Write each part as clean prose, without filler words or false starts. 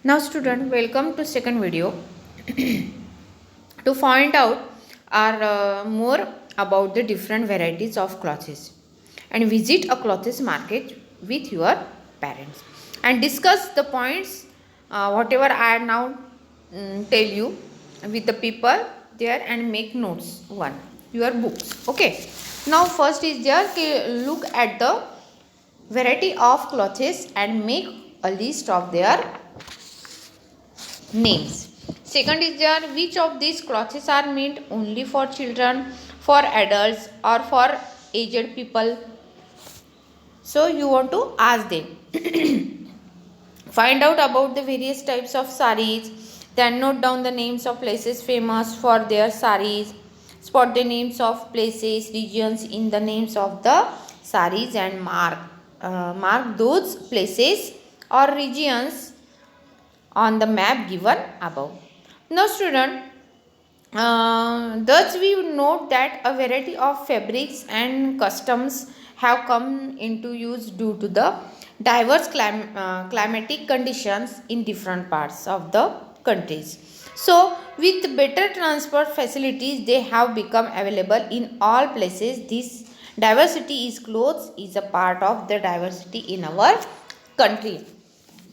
Now student, welcome to second video to find out more about the different varieties of clothes and visit a clothes market with your parents and discuss the points whatever I now tell you with the people there and make notes one your books. Okay, now first is there look at the variety of clothes and make a list of their names. Second is there which of these clothes are meant only for children, for adults or for aged people. So you want to ask them. Find out about the various types of saris. Then note down the names of places famous for their saris. Spot the names of places, regions in the names of the saris and mark those places or regions on the map given above. Now student, thus we note that a variety of fabrics and customs have come into use due to the diverse climatic conditions in different parts of the countries. So with better transport facilities they have become available in all places. This diversity is clothes is a part of the diversity in our country.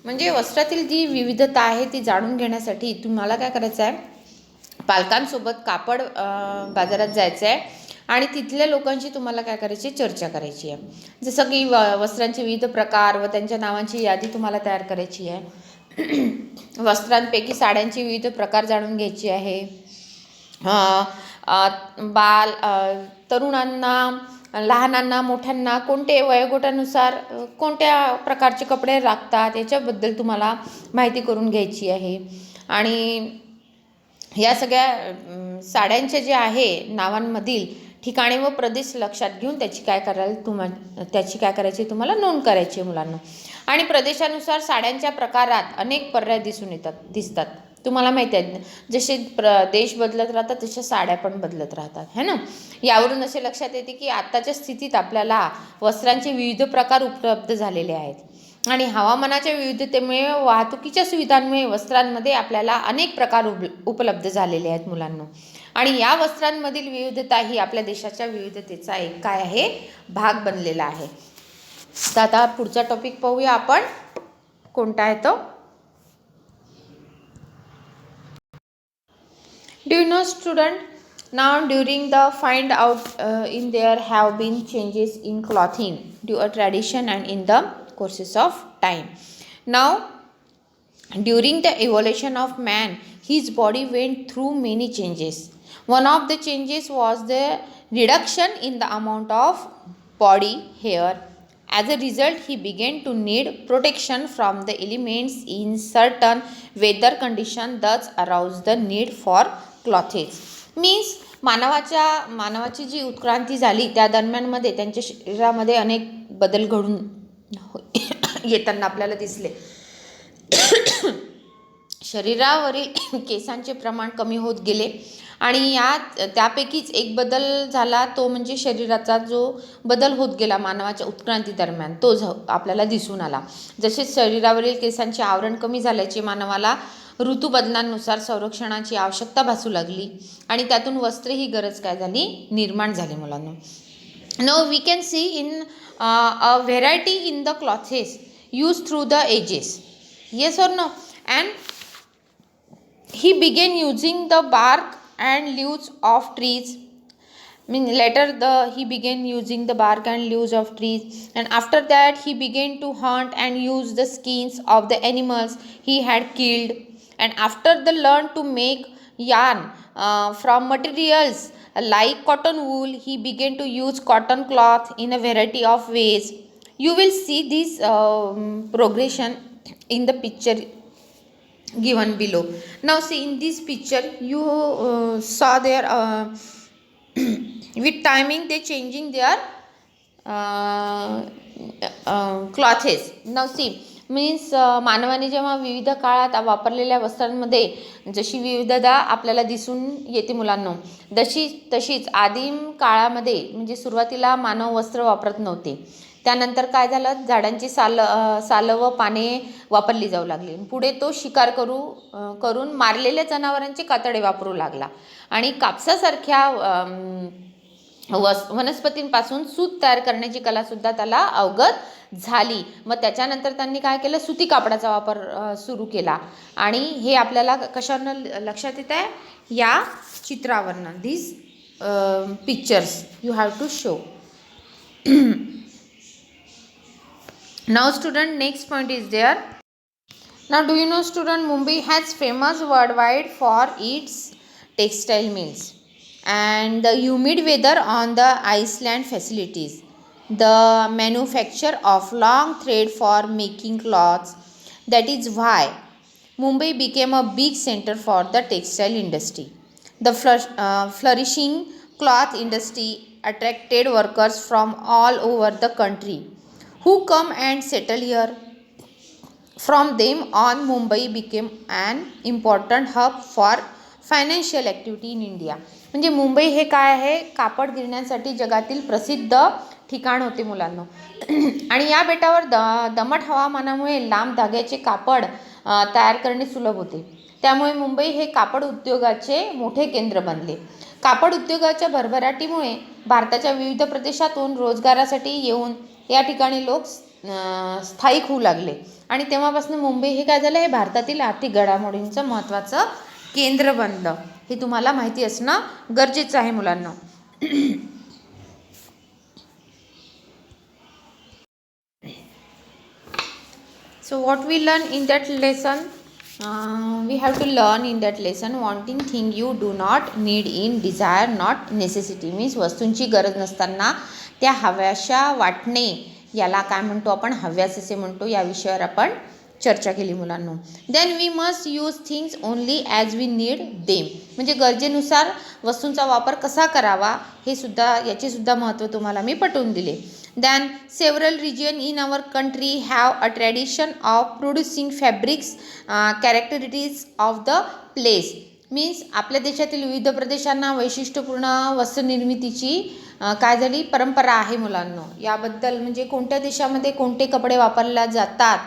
म्हणजे वस्त्रातील जी विविधता आहे ती जाणून घेण्यासाठी तुम्हाला काय करायचं आहे, पालकांसोबत कापड बाजारात जायचं आहे आणि तिथल्या लोकांशी तुम्हाला काय करायची चर्चा करायची आहे. जसं की वस्त्रांचे विविध प्रकार व त्यांच्या नावांची यादी तुम्हाला तयार करायची आहे. वस्त्रांपैकी साड्यांचे विविध प्रकार जाणून घ्यायचे आहे. तरुणांना लहानांना मोठ्यांना कोणते वयोगटानुसार कोणत्या प्रकारचे कपडे लागतात याच्याबद्दल तुम्हाला माहिती करून घ्यायची आहे. आणि या सगळ्या साड्यांचे जे आहे नावांमधील ठिकाणे व प्रदेश लक्षात घेऊन त्याची काय करायची तुम्हाला नोंद करायची आहे मुलांना. आणि प्रदेशानुसार साड्यांच्या प्रकारात अनेक पर्याय दिसतात. तुम्हाला माहिती आहे जसे देश बदलत राहतात तशा साड्या पण बदलत राहतात है ना. यावरून असे लक्षात येते की आत्ताच्या स्थितीत आपल्याला वस्त्रांचे विविध प्रकार उपलब्ध झालेले आहेत आणि हवामानाच्या विविधतेमुळे वाहतुकीच्या सुविधांमुळे वस्त्रांमध्ये आपल्याला अनेक प्रकार उपलब्ध झालेले आहेत मुलांना. आणि या वस्त्रांमधील विविधता ही आपल्या देशाच्या विविधतेचा एक काय आहे भाग बनलेला आहे. तर आता पुढचा टॉपिक पाहूया आपण कोणता आहे तो. Do you know student, now during the find out in there have been changes in clothing due to tradition and in the courses of time. Now during the evolution of man his body went through many changes. One of the changes was the reduction in the amount of body hair. As a result, he began to need protection from the elements in certain weather conditions, thus aroused the need for clothes. Means मानवाची जी उत्क्रांती झाली त्या दरम्यानमध्ये त्यांच्या शरीरामध्ये अनेक बदल घडून येताना आपल्याला दिसले. शरीरावरील केसांचे प्रमाण कमी होत गेले आणि त्यापैकीच एक बदल झाला तो म्हणजे शरीराचा जो बदल होत गेला मानवाच्या उत्क्रांती दरम्यान तो आपल्याला दिसून आला. जसे शरीरावरील केसांचे आवरण कमी झाल्याचे मानवाला ऋतूबदलांनुसार संरक्षणाची आवश्यकता भासू लागली आणि त्यातून वस्त्रे ही गरज काय झाली निर्माण झाली मुलांना. Now we can see in a variety in the clothes used through the ages. Yes or no? And he began using the bark and leaves of trees. He began using the bark and leaves of trees, and after that he began to hunt and use the skins of the animals he had killed, and after the learn to make yarn from materials like cotton wool he began to use cotton cloth in a variety of ways. You will see this progression in the picture given below. Now see in this picture you saw there with timing they changing their clothes. Now see means मानवाने जेव्हा विविध काळात वापरलेल्या वस्त्रांमध्ये जशी विविधता आपल्याला दिसून येते मुलांनो तशीच आदिम काळामध्ये म्हणजे सुरुवातीला मानव वस्त्र वापरत नव्हते. त्यानंतर काय झालं, झाडांची सालं व पाने वापरली जाऊ लागली. पुढे तो शिकार करून मारलेल्या जनावरांचे कातडे वापरू लागला आणि कापसासारख्या वनस्पतींपासून सूत तयार करण्याची कलासुद्धा त्याला अवगत झाली. मग त्याच्यानंतर त्यांनी काय केलं, सुती कापडाचा वापर सुरू केला. आणि हे आपल्याला कशावरनं लक्षात येत आहे, या चित्रावरनं. This pictures you have to show. Now student, next point is there. Now do you know student, Mumbai has famous worldwide for its textile mills and the humid weather on the Iceland facilities, the manufacture of long thread for making cloths. That is why Mumbai became a big center for the textile industry. The flourishing cloth industry attracted workers from all over the country who come and settle here. From them on, Mumbai became an important hub for financial activity in India. म्हणजे मुंबई हे काय आहे, कापड गिरण्यांसाठी जगातील प्रसिद्ध ठिकाण होते मुलांनो. आणि या बेटावर दमट हवामानामुळे लांब धाग्याचे कापड तयार करणे सुलभ होते. त्यामुळे मुंबई हे कापड उद्योगाचे मोठे केंद्र बनले. कापड उद्योगाच्या भरभराटीमुळे भारताच्या विविध प्रदेशातून रोजगारासाठी येऊन या ठिकाणी लोक स्थायिक होऊ लागले. आणि तेव्हापासून मुंबई हे काय झालं, हे भारतातील आर्थिक घडामोडींचं महत्त्वाचं केंद्र बनलं. हे तुम्हाला माहिती असणं गरजेचं आहे मुलांना. So what we learn in that lesson, we have to learn in that lesson, wanting thing you do not need in desire not necessity. means वस्तूंची गरज नसताना त्या हव्याशा वाटणे, याला काय म्हणतो आपण, हव्यास असे म्हणतो. या विषयावर आपण चर्चा केली मुलांनो. Then we must use things only as we need them. म्हणजे गरजेनुसार वस्तूंचा वापर कसा करावा, हे सुद्धा, याचे सुद्धा महत्त्व तुम्हाला मी पटवून दिले. Then several regions in our country have a tradition of producing fabrics characteristics of the place. means आपल्या देशातील विविध प्रदेशांना वैशिष्ट्यपूर्ण वस्त्रनिर्मितीची काय झाली, परंपरा आहे मुलांनो. याबद्दल म्हणजे कोणत्या देशामध्ये कोणते कपडे वापरले जातात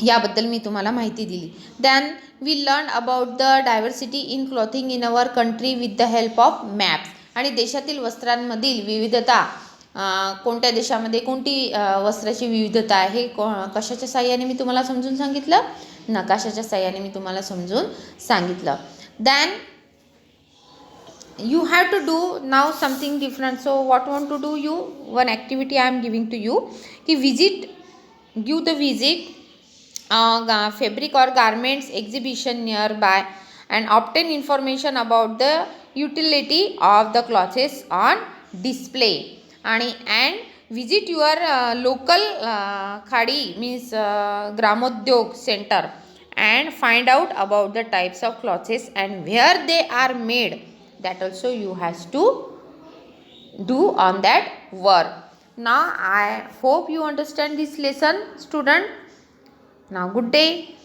याबद्दल मी तुम्हाला माहिती दिली. Then we learned about the diversity in clothing in our country with the help of maps. आणि देशातील वस्त्रांमधील विविधता, कोणत्या देशामध्ये कोणती वस्त्राची विविधता आहे, कशाच्या साहाय्याने मी तुम्हाला समजून सांगितलं, नकाशाच्या साहाय्याने मी तुम्हाला समजून सांगितलं. Then you have to do now something different. So what want to do you, one activity I am giving to you, ki give the visit fabric or garments exhibition nearby and obtain information about the utility of the clothes on display. and visit your local khadi means gramodyog center and find out about the types of clothes and where they are made. That also you has to do on that work. Now I hope you understand this lesson student. Now good day.